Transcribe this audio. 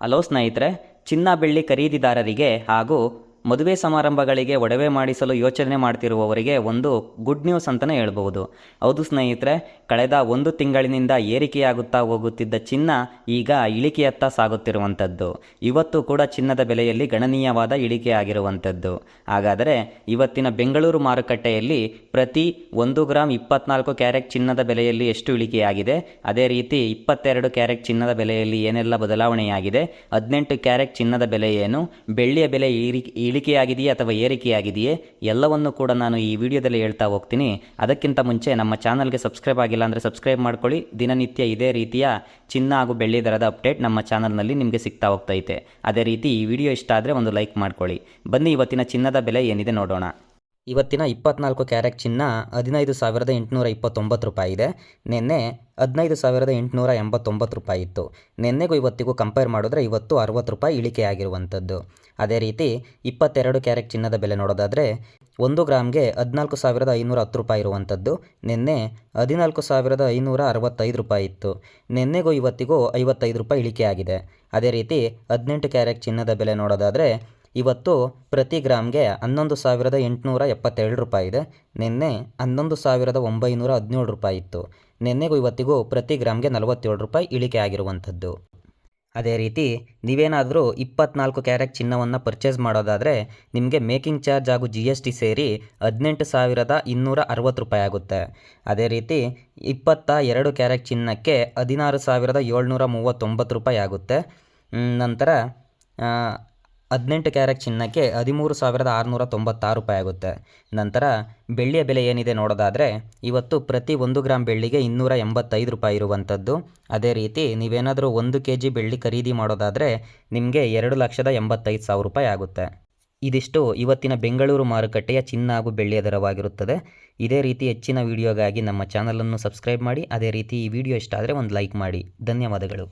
Hello ಸ್ನೇಹಿತರೆ, ಚಿನ್ನ ಬೆಳ್ಳಿ ಖರೀದಿದಾರರಿಗೆ ಹಾಗೂ ಮದುವೆ ಸಮಾರಂಭಗಳಿಗೆ ಒಡವೆ ಮಾಡಿಸಲು ಯೋಚನೆ ಮಾಡ್ತಿರುವವರಿಗೆ ಒಂದು ಗುಡ್ ನ್ಯೂಸ್ ಅಂತಲೇ ಹೇಳ್ಬೋದು. ಹೌದು ಸ್ನೇಹಿತರೆ, ಕಳೆದ ಒಂದು ತಿಂಗಳಿನಿಂದ ಏರಿಕೆಯಾಗುತ್ತಾ ಹೋಗುತ್ತಿದ್ದ ಚಿನ್ನ ಈಗ ಇಳಿಕೆಯತ್ತ ಸಾಗುತ್ತಿರುವಂಥದ್ದು. ಇವತ್ತು ಕೂಡ ಚಿನ್ನದ ಬೆಲೆಯಲ್ಲಿ ಗಣನೀಯವಾದ ಇಳಿಕೆ ಆಗಿರುವಂಥದ್ದು. ಹಾಗಾದರೆ ಇವತ್ತಿನ ಬೆಂಗಳೂರು ಮಾರುಕಟ್ಟೆಯಲ್ಲಿ ಪ್ರತಿ 1 ಗ್ರಾಮ್ 24 ಕ್ಯಾರೆಟ್ ಚಿನ್ನದ ಬೆಲೆಯಲ್ಲಿ ಎಷ್ಟು ಇಳಿಕೆಯಾಗಿದೆ, ಅದೇ ರೀತಿ 22 ಕ್ಯಾರೆಟ್ ಚಿನ್ನದ ಬೆಲೆಯಲ್ಲಿ ಏನೆಲ್ಲ ಬದಲಾವಣೆಯಾಗಿದೆ, 18 ಕ್ಯಾರೆಟ್ ಚಿನ್ನದ ಬೆಲೆ ಏನು, ಬೆಳ್ಳಿಯ ಬೆಲೆ ಇಳಿಕೆಯಾಗಿದೆಯೇ ಅಥವಾ ಏರಿಕೆಯಾಗಿದೆಯೇ, ಎಲ್ಲವನ್ನು ಕೂಡ ನಾನು ಈ ವಿಡಿಯೋದಲ್ಲಿ ಹೇಳ್ತಾ ಹೋಗ್ತೀನಿ. ಅದಕ್ಕಿಂತ ಮುಂಚೆ ನಮ್ಮ ಚಾನಲ್ಗೆ ಸಬ್ಸ್ಕ್ರೈಬ್ ಆಗಿಲ್ಲ ಅಂದರೆ ಸಬ್ಸ್ಕ್ರೈಬ್ ಮಾಡ್ಕೊಳ್ಳಿ. ದಿನನಿತ್ಯ ಇದೇ ರೀತಿಯ ಚಿನ್ನ ಹಾಗೂ ಬೆಳ್ಳಿ ದರದ ಅಪ್ಡೇಟ್ ನಮ್ಮ ಚಾನಲ್ನಲ್ಲಿ ನಿಮಗೆ ಸಿಗ್ತಾ ಹೋಗ್ತೈತೆ. ಅದೇ ರೀತಿ ಈ ವಿಡಿಯೋ ಇಷ್ಟ ಆದರೆ ಒಂದು ಲೈಕ್ ಮಾಡ್ಕೊಳ್ಳಿ. ಬನ್ನಿ ಇವತ್ತಿನ ಚಿನ್ನದ ಬೆಲೆ ಏನಿದೆ ನೋಡೋಣ. ಇವತ್ತಿನ 24 ಕ್ಯಾರೆಟ್ ಚಿನ್ನ 15,829 ರೂಪಾಯಿ ಇದೆ. ನಿನ್ನೆ 15,889 ರೂಪಾಯಿ ಇತ್ತು. ನಿನ್ನೆಗೂ ಇವತ್ತಿಗೂ ಕಂಪೇರ್ ಮಾಡಿದ್ರೆ ಇವತ್ತು 60 ರೂಪಾಯಿ ಇಳಿಕೆ ಆಗಿರುವಂಥದ್ದು. ಅದೇ ರೀತಿ 22 ಕ್ಯಾರೆಟ್ ಚಿನ್ನದ ಬೆಲೆ ನೋಡೋದಾದರೆ 1 ಗ್ರಾಮ್ಗೆ 14,510 ರೂಪಾಯಿ ಇರುವಂಥದ್ದು. ನಿನ್ನೆ 14,565 ರೂಪಾಯಿ ಇತ್ತು. ನಿನ್ನೆಗೂ ಇವತ್ತಿಗೂ 55 ರೂಪಾಯಿ ಇಳಿಕೆ ಆಗಿದೆ. ಅದೇ ರೀತಿ 18 ಕ್ಯಾರೆಟ್ ಚಿನ್ನದ ಬೆಲೆ ನೋಡೋದಾದರೆ ಇವತ್ತು ಪ್ರತಿ ಗ್ರಾಮ್ಗೆ 11,872 ರೂಪಾಯಿ ಇದೆ. ನಿನ್ನೆ 11,917 ರೂಪಾಯಿ ಇತ್ತು. ನಿನ್ನೆಗೂ ಇವತ್ತಿಗೂ ಪ್ರತಿ ಗ್ರಾಮ್ಗೆ 47 ರೂಪಾಯಿ ಇಳಿಕೆ ಆಗಿರುವಂಥದ್ದು. ಅದೇ ರೀತಿ ನೀವೇನಾದರೂ 24 ಕ್ಯಾರೆಟ್ ಚಿನ್ನವನ್ನು ಪರ್ಚೇಸ್ ಮಾಡೋದಾದರೆ ನಿಮಗೆ ಮೇಕಿಂಗ್ ಚಾರ್ಜ್ ಹಾಗೂ GST ಸೇರಿ 18,260 ರೂಪಾಯಿ ಆಗುತ್ತೆ. ಅದೇ ರೀತಿ 22 ಕ್ಯಾರೆಟ್ ಚಿನ್ನಕ್ಕೆ 16,739 ರೂಪಾಯಿ ಆಗುತ್ತೆ. ನಂತರ 18 ಕ್ಯಾರೆಟ್ ಚಿನ್ನಕ್ಕೆ 13,696 ರೂಪಾಯಿ ಆಗುತ್ತೆ. ನಂತರ ಬೆಳ್ಳಿಯ ಬೆಲೆ ಏನಿದೆ ನೋಡೋದಾದರೆ ಇವತ್ತು ಪ್ರತಿ 1 ಗ್ರಾಮ್ ಬೆಳ್ಳಿಗೆ 285 ರೂಪಾಯಿ ಇರುವಂಥದ್ದು. ಅದೇ ರೀತಿ ನೀವೇನಾದರೂ 1 kg ಬೆಳ್ಳಿ ಖರೀದಿ ಮಾಡೋದಾದರೆ ನಿಮಗೆ 2,85,000 ರೂಪಾಯಿ ಆಗುತ್ತೆ. ಇದಿಷ್ಟು ಇವತ್ತಿನ ಬೆಂಗಳೂರು ಮಾರುಕಟ್ಟೆಯ ಚಿನ್ನ ಹಾಗೂ ಬೆಳ್ಳಿಯ ದರವಾಗಿರುತ್ತದೆ. ಇದೇ ರೀತಿ ಹೆಚ್ಚಿನ ವಿಡಿಯೋಗಾಗಿ ನಮ್ಮ ಚಾನಲನ್ನು ಸಬ್ಸ್ಕ್ರೈಬ್ ಮಾಡಿ. ಅದೇ ರೀತಿ ಈ ವಿಡಿಯೋ ಇಷ್ಟ ಆದರೆ ಒಂದು ಲೈಕ್ ಮಾಡಿ. ಧನ್ಯವಾದಗಳು.